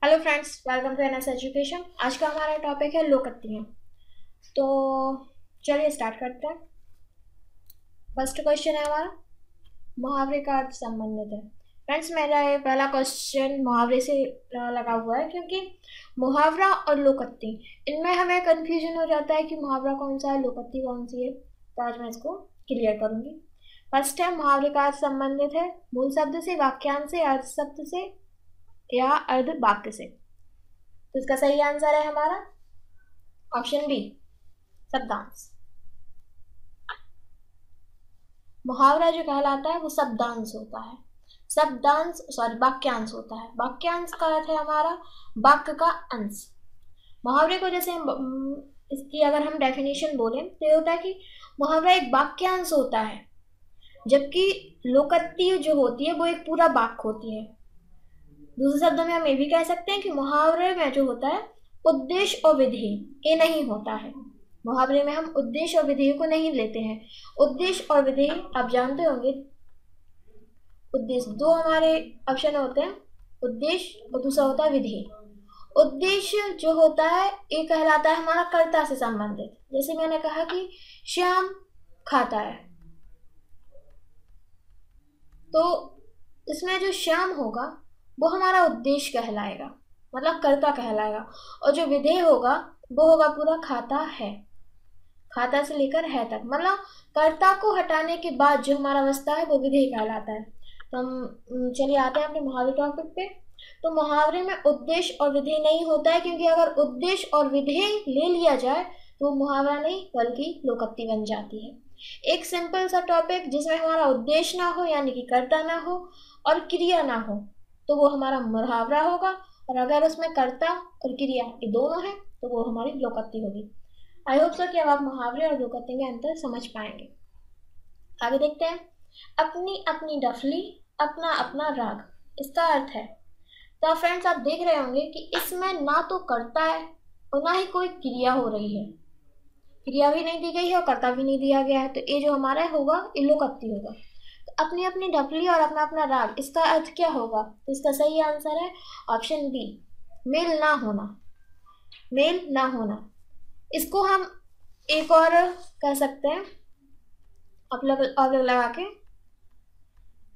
Hello friends, welcome to NS Education. आज का हमारा टॉपिक है लोकोक्तियाँ। तो चलिए स्टार्ट करते हैं। फर्स्ट क्वेश्चन है हमारा, मुहावरे का अर्थ संबंधित है। फ्रेंड्स, मेरा ये पहला क्वेश्चन मुहावरे से लगा हुआ है, क्योंकि मुहावरा और लोकोक्ति, इनमें हमें कंफ्यूजन हो जाता है कि मुहावरा कौन सा है, लोकोक्ति कौन सी है। तो आज मैं इसको क्लियर करूंगी। फर्स्ट है, मुहावरे का अर्थ संबंधित है मूल शब्द से, वाक्यांश से, अर्थ शब्द से या अर्ध वाक्य से। तो इसका सही आंसर है हमारा ऑप्शन बी, शब्दांश। मुहावरा जो कहलाता है वो शब्दांश होता है। शब्दांश सॉरी वाक्यांश होता है। वाक्यांश का अर्थ है हमारा वाक्य का अंश। मुहावरे को जैसे इसकी अगर हम डेफिनेशन बोलें तो ये होता है कि मुहावरा एक वाक्यांश होता है, जबकि लोकोक्ति जो होती है वो एक पूरा वाक्य होती है। दूसरे शब्दों में हम ये भी कह सकते हैं कि मुहावरे में जो होता है उद्देश्य और विधि ये नहीं होता है। मुहावरे में हम उद्देश्य और विधि को नहीं लेते हैं। उद्देश्य और विधि आप जानते होंगे। उद्देश्य दो हमारे ऑप्शन होते हैं, उद्देश्य और दूसरा होता है विधि। उद्देश्य जो होता है ये कहलाता है हमारा कर्ता से संबंधित। जैसे मैंने कहा कि श्याम खाता है, तो इसमें जो श्याम होगा वो हमारा उद्देश्य कहलाएगा, मतलब कर्ता कहलाएगा। और जो विधेय होगा वो होगा पूरा खाता है, खाता से लेकर है तक, मतलब कर्ता को हटाने के बाद जो हमारा अवस्था है वो विधेय कहलाता है। तो हम चलिए आते हैं अपने मुहावरे टॉपिक पे। तो मुहावरे में उद्देश्य और विधेय नहीं होता है, क्योंकि अगर उद्देश्य और विधेय ले लिया जाए तो वो मुहावरा नहीं बल्कि लोकोक्ति बन जाती है। एक सिंपल सा टॉपिक जिसमें हमारा उद्देश्य ना हो, यानी कि कर्ता ना हो और क्रिया ना हो, तो वो हमारा मुहावरा होगा। और अगर उसमें कर्ता और क्रिया ये दोनों है तो वो हमारी लोकोक्ति होगी। आई होप सो कि अब आप मुहावरे और लोकोक्ति में अंतर समझ पाएंगे। आगे देखते हैं। अपनी अपनी डफली, अपना अपना राग, इसका अर्थ है। तो फ्रेंड्स, आप देख रहे होंगे कि इसमें ना तो कर्ता है और ना ही कोई क्रिया हो रही है। क्रिया भी नहीं दी गई है और कर्ता भी नहीं दिया गया है, तो ये जो हमारा होगा ये लोकोक्ति होगा। तो अपनी अपनी डफली और अपना अपना राग, इसका अर्थ क्या होगा? तो इसका सही आंसर है ऑप्शन बी, मेल ना होना। मेल ना होना, इसको हम एक और कह सकते हैं अब लगा के,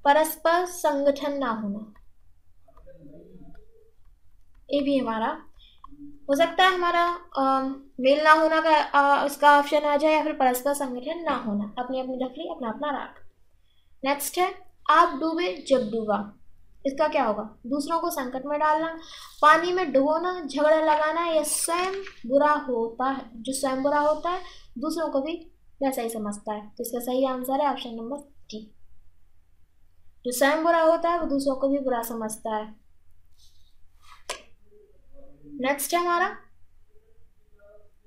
परस्पर संगठन ना होना। ये भी हमारा हो सकता है। हमारा मेल ना होना का इसका ऑप्शन आ जाए, या फिर परस्पर संगठन ना होना। अपनी अपनी डफली, अपना अपना राग। नेक्स्ट है, आप डूबे जब डूबा, इसका क्या होगा? दूसरों को संकट में डालना, पानी में डुबोना, झगड़ा लगाना, या स्वयं बुरा होता है। जो स्वयं बुरा होता है दूसरों को भी वैसा ही समझता है। तो इसका सही आंसर है ऑप्शन नंबर डी। जो स्वयं बुरा होता है वो दूसरों को भी बुरा समझता है। नेक्स्ट है हमारा,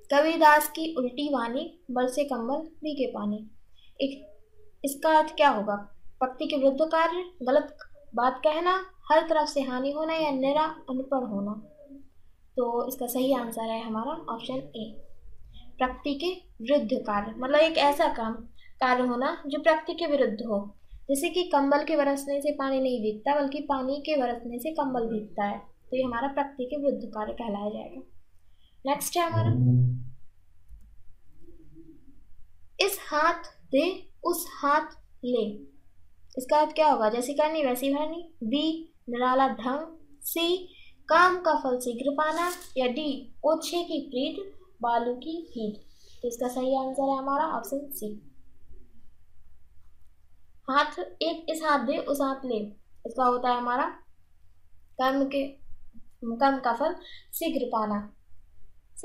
कबीरदास की उल्टी वाणी, बरसे कंबल भीगे पानी। एक इसका अर्थ क्या होगा? पक्ति के विरुद्ध कार्य, गलत बात कहना, हर तरफ से हानि होना, या निरा अनपढ़ होना। तो इसका सही आंसर है हमारा ऑप्शन ए, प्रकृति के विरुद्ध कार्य, मतलब एक ऐसा कार्य होना जो प्रकृति के विरुद्ध हो। जैसे कि कंबल के बरसने से पानी नहीं भीगता, बल्कि पानी के बरसने से कंबल भीगता है। तो ये हमारा प्रकृति के विरुद्ध कार्य कहलाया जाएगा। नेक्स्ट है हमारा, इस हाथ दे उस हाथ ले, इसका अर्थ क्या होगा? जैसी करनी वैसी भरनी, बी निराला ढंग, सी काम का फल शीघ्र पाना, या डी ओछे की प्रीत बालू की भीत। तो इसका सही आंसर है हमारा ऑप्शन सी, हाथ एक इस हाथ दे उस हाथ ले, इसका होता है हमारा कर्म का फल शीघ्र पाना।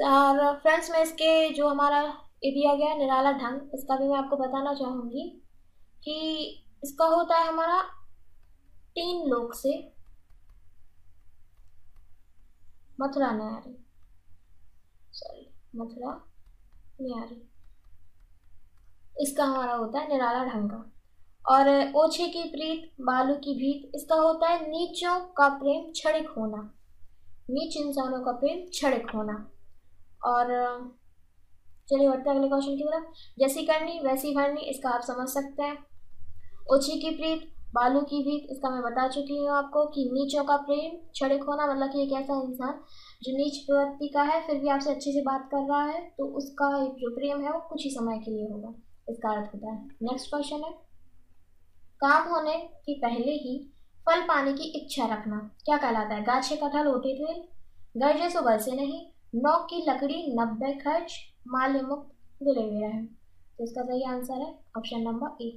और फ्रेंड्स, में इसके जो हमारा ये दिया गया निराला ढंग, इसका भी मैं आपको बताना चाहूंगी कि इसका होता है हमारा तीन लोक से मथुरा न्यारी, सॉरी मथुरा न्यारी, इसका हमारा होता है निराला ढंग का। और ओछे की प्रीत बालू की भीत, इसका होता है नीचों का प्रेम क्षणिक होना, नीच इंसानों का प्रेम क्षणिक होना। और चलिए बढ़ते हैं अगले क्वेश्चन की तरफ। जैसी करनी वैसी भरनी, इसका आप समझ सकते हैं। ओछी की प्रीत बालू की भीख, इसका मैं बता चुकी हूँ आपको कि नीचों का प्रेम, क्षणिक होना, मतलब कि एक ऐसा इंसान जो नीच प्रवृत्ति का है फिर भी आपसे अच्छे से बात कर रहा है, तो उसका जो प्रेम है वो कुछ ही समय के लिए होगा, इसका अर्थ होता है। नेक्स्ट क्वेश्चन है, काम होने के पहले ही फल पाने की इच्छा रखना क्या कहलाता है? गाछे कटहल ओटे तेल, गरजे सो बरसे नहीं, नौक की लकड़ी 90 खर्च, माल्य मुक्त दिले हुए है। तो इसका सही आंसर है ऑप्शन नंबर ए।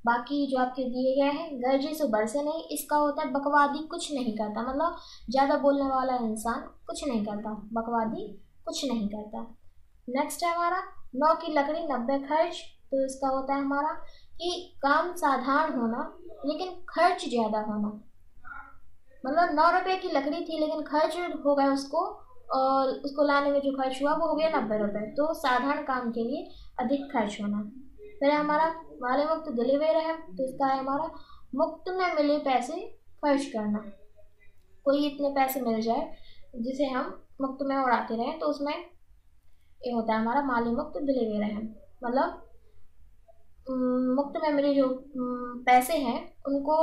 बाकी जो आपके दिए गए हैं, गरजे सो बरसे नहीं, इसका होता है बकवादी कुछ नहीं करता, मतलब ज्यादा बोलने वाला इंसान कुछ नहीं करता, बकवादी कुछ नहीं करता। नेक्स्ट है हमारा, 9 की लकड़ी 90 खर्च, तो इसका होता है हमारा कि काम साधारण होना लेकिन खर्च ज्यादा होना, मतलब 9 रुपए की लकड़ी थी लेकिन खर्च हो गया उसको, और उसको लाने में जो खर्च हुआ वो हो गया 90 रुपए, तो साधारण काम के लिए अधिक खर्च होना। फिर हमारा वाले मुक्त दिले हुए रहे, तो इसका है हमारा मुफ्त में मिले पैसे खर्च करना, कोई इतने पैसे मिल जाए जिसे हम मुफ्त में उड़ाते रहे, तो उसमें ये होता है हमारा माली मुक्त दिले हुए रहे, मतलब मुफ्त में मिले जो पैसे हैं उनको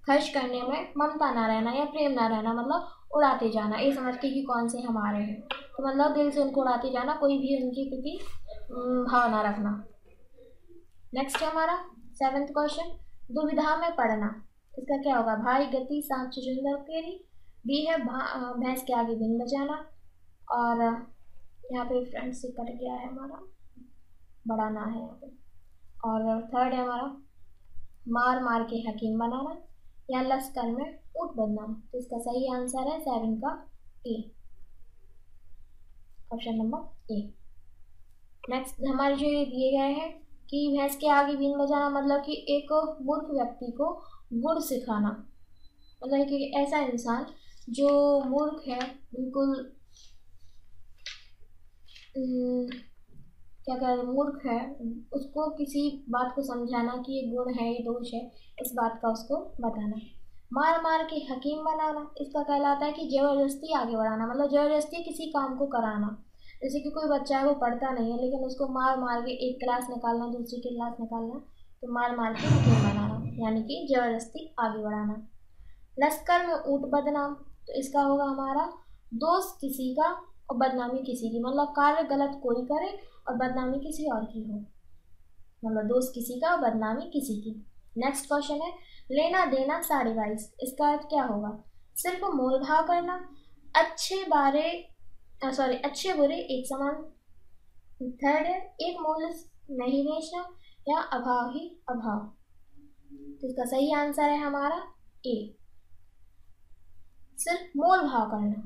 खर्च करने में ममता ना रहना या प्रेम ना रहना, मतलब उड़ाते जाना, ये समझ के कि कौन से हमारे हैं, तो मतलब दिल से उनको उड़ाते जाना, कोई भी उनके प्रति भाव ना रखना। नेक्स्ट है हमारा 7th क्वेश्चन, दुविधा में पड़ना, इसका क्या होगा? भाई गति सांप चुचुंदर केरी, बी है भैंस के आगे बिन बजाना, और यहाँ पे फ्रंट से कट गया है हमारा, बड़ा ना है यहाँ पे, और थर्ड है हमारा मार मार के हकीम बनाना, या लश्कर में ऊँट बदनाम, तो इसका सही आंसर है 7 का ए, ऑप्शन नंबर ए। नेक्स्ट हमारे जो ये दिए गए हैं कि भैंस के आगे बीन बजाना, मतलब कि एक मूर्ख व्यक्ति को गुण सिखाना, मतलब कि ऐसा इंसान जो मूर्ख है, बिल्कुल क्या कह मूर्ख है, उसको किसी बात को समझाना कि ये गुण है ये दोष है, इस बात का उसको बताना। मार मार के हकीम बनाना, इसका कहलाता है कि जबरदस्ती आगे बढ़ाना, मतलब जबरदस्ती किसी काम को कराना, जैसे कि कोई बच्चा है वो पढ़ता नहीं है लेकिन उसको मार मार के एक क्लास निकालना, दूसरी क्लास निकालना, तो मार मार के हकीम बनाना, यानी कि जबरदस्ती आगे बढ़ाना। लश्कर में ऊँट बदनाम, तो इसका होगा हमारा दोस्त किसी का और बदनामी किसी की, मतलब कार्य गलत कोई करे और बदनामी किसी और की हो, मतलब दोस्त किसी का और बदनामी किसी की। नेक्स्ट क्वेश्चन है, लेना देना 22.5, इसका अर्थ क्या होगा? सिर्फ मोल भाव करना, अच्छे बारे सॉरी अच्छे बुरे एक समान, थर्ड है एक मोल नहीं बेचना, या अभाव ही अभाव, तो इसका सही आंसर है हमारा ए, सिर्फ मोल भाव करना,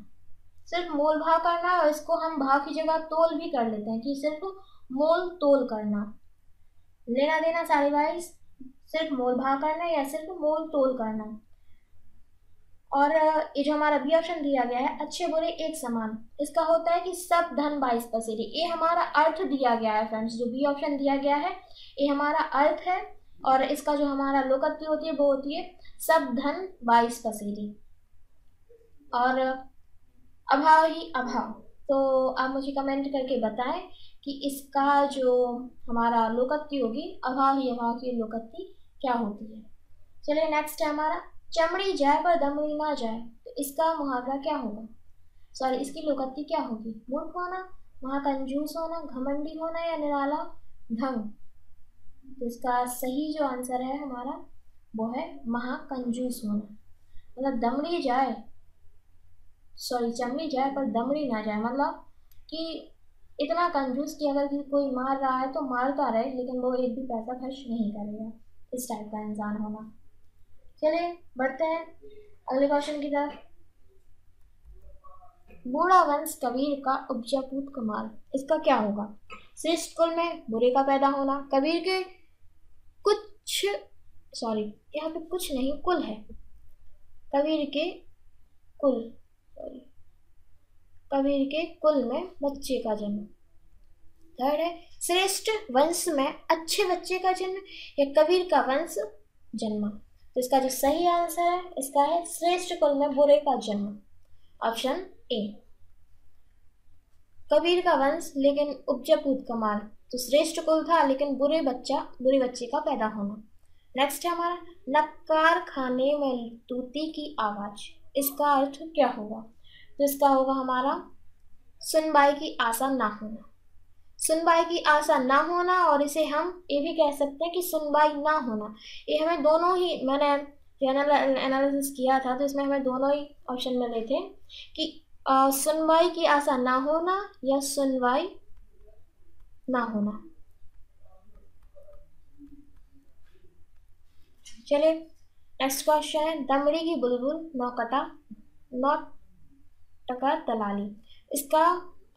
सिर्फ मोल भाव करना, और इसको हम भाव की जगह तोल भी कर लेते हैं कि सिर्फ मोल तोल करना। लेना देना 22.5 सिर्फ मोल भाव करना या सिर्फ मोल तोल करना। और ये जो हमारा बी ऑप्शन दिया गया है अच्छे बुरे एक समान, इसका होता है कि सब धन 22 पसेरी, ये हमारा अर्थ दिया गया है फ्रेंड्स, जो बी ऑप्शन दिया गया है ये हमारा अर्थ है, और इसका जो हमारा लोकोक्ति होती है वो होती है सब धन 22 पसेरी, और अभाव ही अभाव। तो आप मुझे कमेंट करके बताएं कि इसका जो हमारा लोकोक्ति होगी अभाव ही अभाव की लोकोक्ति क्या होती है। चलिए नेक्स्ट है हमारा, चमड़ी जाए पर दमड़ी ना जाए, तो इसका मुहावरा क्या होगा? सॉरी इसकी लोकोक्ति क्या होगी? मूर्ख होना, महाकंजूस होना, घमंडी होना, या निराला ढंग। तो इसका सही जो आंसर है हमारा वो है महाकंजूस होना, मतलब दमड़ी जाए सॉरी चमड़ी जाए पर दमड़ी ना जाए, मतलब कि इतना कंजूस कि अगर कोई मार रहा है तो मारता रहे लेकिन वो एक भी पैसा खर्च नहीं करेगा, इस टाइप का इंसान होना। चलिए बढ़ते हैं अगले क्वेश्चन की तरफ। बूढ़ा वंश कबीर का उपजा पूत कमाल, इसका क्या होगा? श्रेष्ठ कुल में बुरे का पैदा होना, कबीर के कुछ सॉरी यहाँ पे कुछ नहीं कुल है, कबीर के कुल सॉरी कबीर के कुल में बच्चे का जन्म। थर्ड है श्रेष्ठ वंश में अच्छे बच्चे का जन्म, या कबीर का वंश जन्मा। तो इसका जो सही आंसर है इसका है श्रेष्ठ कुल में बुरे का जन्म, ऑप्शन ए। कबीर का वंश लेकिन उपजा पूत कमाल, तो श्रेष्ठ कुल था लेकिन बुरे बच्चे का पैदा होना। नेक्स्ट है हमारा नक्कार खाने में तूती की आवाज। इसका अर्थ क्या होगा? तो इसका होगा हमारा सुनवाई की आशा ना होना। सुनवाई की आशा ना होना, और इसे हम ये भी कह सकते हैं कि सुनवाई ना होना। ये हमें दोनों ही, मैंने एनालिसिस किया था तो इसमें हमें दोनों ही ऑप्शन मिले थे कि सुनवाई की आशा ना होना या सुनवाई ना होना। चलिए नेक्स्ट क्वेश्चन है दमड़ी की बुलबुल नौ टका दलाली। इसका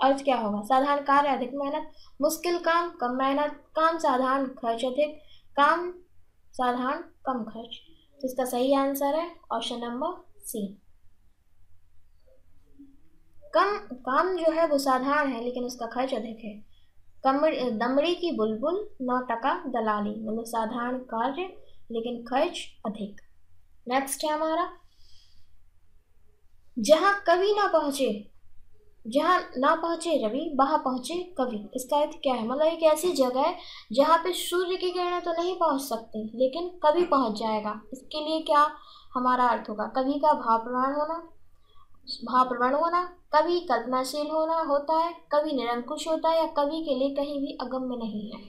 अर्थ क्या होगा? साधारण कार्य अधिक मेहनत, मुश्किल काम कम मेहनत, काम साधारण खर्च अधिक, काम साधारण कम खर्च। तो इसका सही आंसर है ऑप्शन नंबर सी। कम काम जो है वो साधारण है लेकिन उसका खर्च अधिक है। दमड़ी की बुलबुल 9 टका दलाली, मतलब साधारण कार्य लेकिन खर्च अधिक। नेक्स्ट है हमारा जहां कभी ना पहुंचे, जहां ना पहुंचे रवि वहां पहुंचे कवि। इसका अर्थ क्या है? मतलब एक ऐसी जगह है जहां पे सूर्य की किरणें तो नहीं पहुंच सकती लेकिन कवि पहुंच जाएगा। इसके लिए क्या हमारा अर्थ होगा? कवि का भावप्रवण होना, भावप्रवण होना, कवि कल्पनाशील होना होता है, कवि निरंकुश होता है, या कवि के लिए कहीं भी अगम्य नहीं है।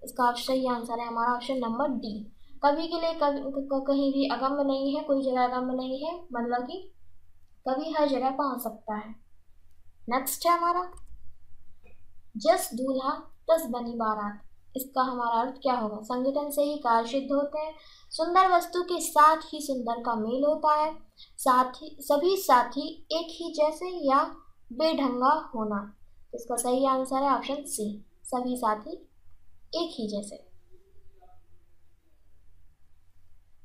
इसका सही आंसर है हमारा ऑप्शन नंबर डी। कवि के लिए कहीं भी अगम्य नहीं है, कोई जगह अगम्य नहीं है, मतलब कि कवि हर जगह पहुंच सकता है। नेक्स्ट है हमारा जस दूल्हा तस बनी बारात। इसका हमारा अर्थ क्या होगा? संगठन से ही कार्य सिद्ध होते हैं, सुंदर वस्तु के साथ ही सुंदर का मेल होता है, साथ ही सभी साथी एक ही जैसे या बेढंगा होना। इसका सही आंसर है ऑप्शन सी, सभी साथी एक ही जैसे।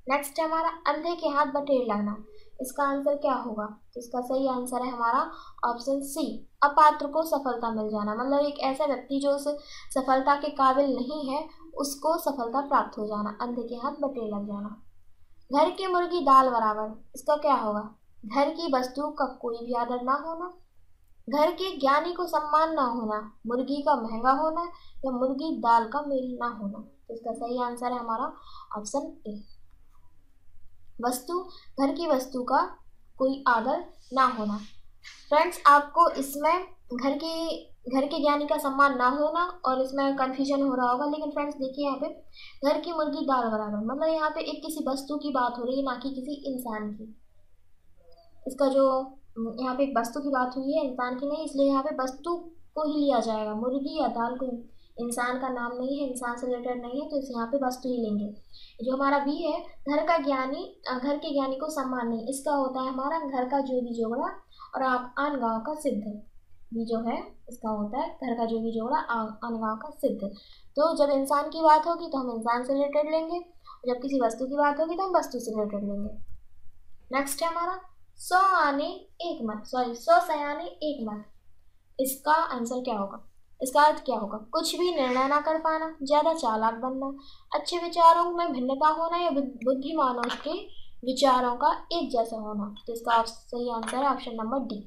नेक्स्ट है हमारा अंधे के हाथ बटेर लगना। इसका आंसर क्या होगा? तो इसका सही आंसर है हमारा ऑप्शन सी, अपात्र को सफलता मिल जाना। मतलब एक ऐसा व्यक्ति जो उस सफलता के काबिल नहीं है उसको सफलता प्राप्त हो जाना, अंधे के हाथ बटेर लग जाना। घर की मुर्गी दाल बराबर। इसका क्या होगा? घर की वस्तु का कोई भी आदर ना होना, घर के ज्ञानी को सम्मान ना होना, मुर्गी का महंगा होना, या मुर्गी दाल का मेल ना होना। तो इसका सही आंसर है हमारा ऑप्शन ए, वस्तु, घर की वस्तु का कोई आदर ना होना। फ्रेंड्स आपको इसमें घर के ज्ञानी का सम्मान ना होना और इसमें कंफ्यूजन हो रहा होगा, लेकिन फ्रेंड्स देखिए यहाँ पे घर की मुर्गी दाल बराबर, मतलब यहाँ पे एक किसी वस्तु की बात हो रही है ना कि किसी इंसान की। इसका जो यहाँ पे एक वस्तु की बात हुई है, इंसान की नहीं, इसलिए यहाँ पे वस्तु को ही लिया जाएगा। मुर्गी या दाल को इंसान का नाम नहीं है, इंसान से रिलेटेड नहीं है, तो इस यहाँ पे वस्तु ही लेंगे। जो हमारा बी है घर का ज्ञानी, घर के ज्ञानी को सम्मान नहीं, इसका होता है हमारा घर का जो भी जोड़ा और आन गाँव का सिद्ध। भी जो है इसका होता है घर का जो भी जोड़ा आन गाँव का सिद्ध। तो जब इंसान की बात होगी तो हम इंसान से रिलेटेड लेंगे, जब किसी वस्तु की बात होगी तो हम वस्तु से रिलेटेड लेंगे। नेक्स्ट है हमारा 100 आने एक मन, सॉरी 100 सयाने एक मन। इसका आंसर क्या होगा? इसका अर्थ क्या होगा? कुछ भी निर्णय ना कर पाना, ज्यादा चालाक बनना, अच्छे विचारों में भिन्नता होना, या बुद्धिमानों के विचारों का एक जैसा होना। तो इसका सही आंसर है ऑप्शन नंबर डी,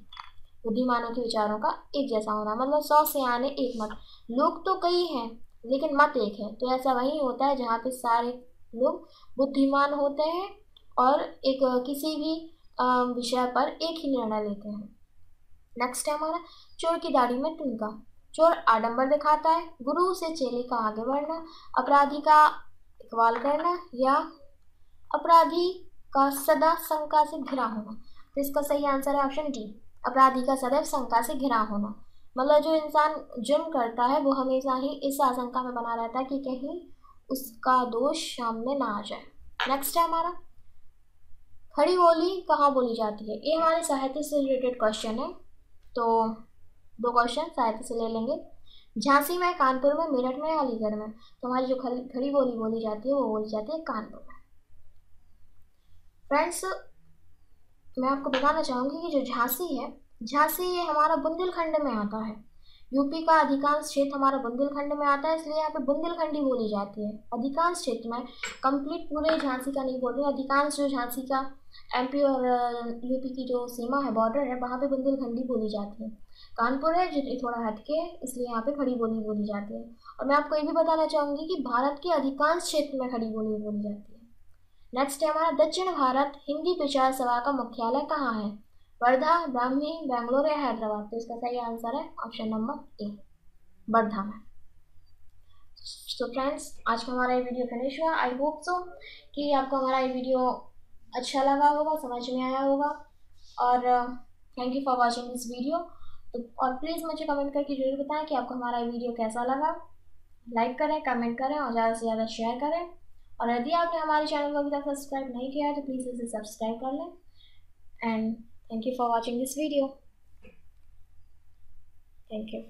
बुद्धिमानों के विचारों का एक जैसा होना। मतलब 100 सयाने एक मत, लोग तो कई हैं लेकिन मत एक है, तो ऐसा वही होता है जहाँ पे सारे लोग बुद्धिमान होते हैं और एक किसी भी विषय पर एक ही निर्णय लेते हैं। नेक्स्ट है हमारा चोर की दाढ़ी में तिनका। चोर आडंबर दिखाता है, गुरु से चेले का आगे बढ़ना, अपराधी का इकबाल करना, या अपराधी का सदा शंका से घिरा होना। तो इसका सही आंसर है ऑप्शन डी, अपराधी का सदैव शंका से घिरा होना। मतलब जो इंसान जुर्म करता है वो हमेशा ही इस आशंका में बना रहता है कि कहीं उसका दोष सामने ना आ जाए। नेक्स्ट है हमारा खड़ी बोली कहाँ बोली जाती है। ये हमारे साहित्य से रिलेटेड क्वेश्चन है, तो दो क्वेश्चन साहित्य से ले लेंगे। झांसी में, कानपुर में, मेरठ में, अलीगढ़ में। तो हमारी जो खड़ी बोली बोली जाती है वो बोली जाती है कानपुर में। फ्रेंड्स मैं आपको बताना चाहूँगी कि जो झांसी है, झांसी ये हमारा बुंदेलखंड में आता है। यूपी का अधिकांश क्षेत्र हमारा बुंदेलखंड में आता है, इसलिए यहाँ पे बुंदेलखंडी बोली जाती है। अधिकांश क्षेत्र में, कंप्लीट पूरे झांसी का नहीं बोल रही, अधिकांश जो झांसी का एमपी और यूपी की जो सीमा है, बॉर्डर है, वहाँ पे बुंदेलखंडी बोली जाती है। कानपुर है जो थोड़ा हटके है, इसलिए यहाँ पे खड़ी बोली बोली जाती है। और मैं आपको ये भी बताना चाहूँगी कि भारत के अधिकांश क्षेत्र में खड़ी बोली बोली जाती है। नेक्स्ट है हमारा दक्षिण भारत हिंदी प्रचार सभा का मुख्यालय कहाँ है? वर्धा, ब्राह्मणी, बेंगलोर या हैदराबाद? तो इसका सही आंसर है ऑप्शन नंबर ए, वर्धा में। सो फ्रेंड्स, आज का हमारा ये वीडियो फिनिश हुआ। आई होप सो कि आपको हमारा ये वीडियो अच्छा लगा होगा, समझ में आया होगा। और thank you for watching this video. तो और प्लीज़ मुझे कमेंट करके जरूर बताएं कि आपको हमारा ये वीडियो कैसा लगा। लाइक करें, कमेंट करें और ज़्यादा से ज़्यादा शेयर करें। और यदि आपने हमारे चैनल को अभी तक सब्सक्राइब नहीं किया है तो प्लीज़ इसे सब्सक्राइब कर लें। And thank you for watching this video. Thank you.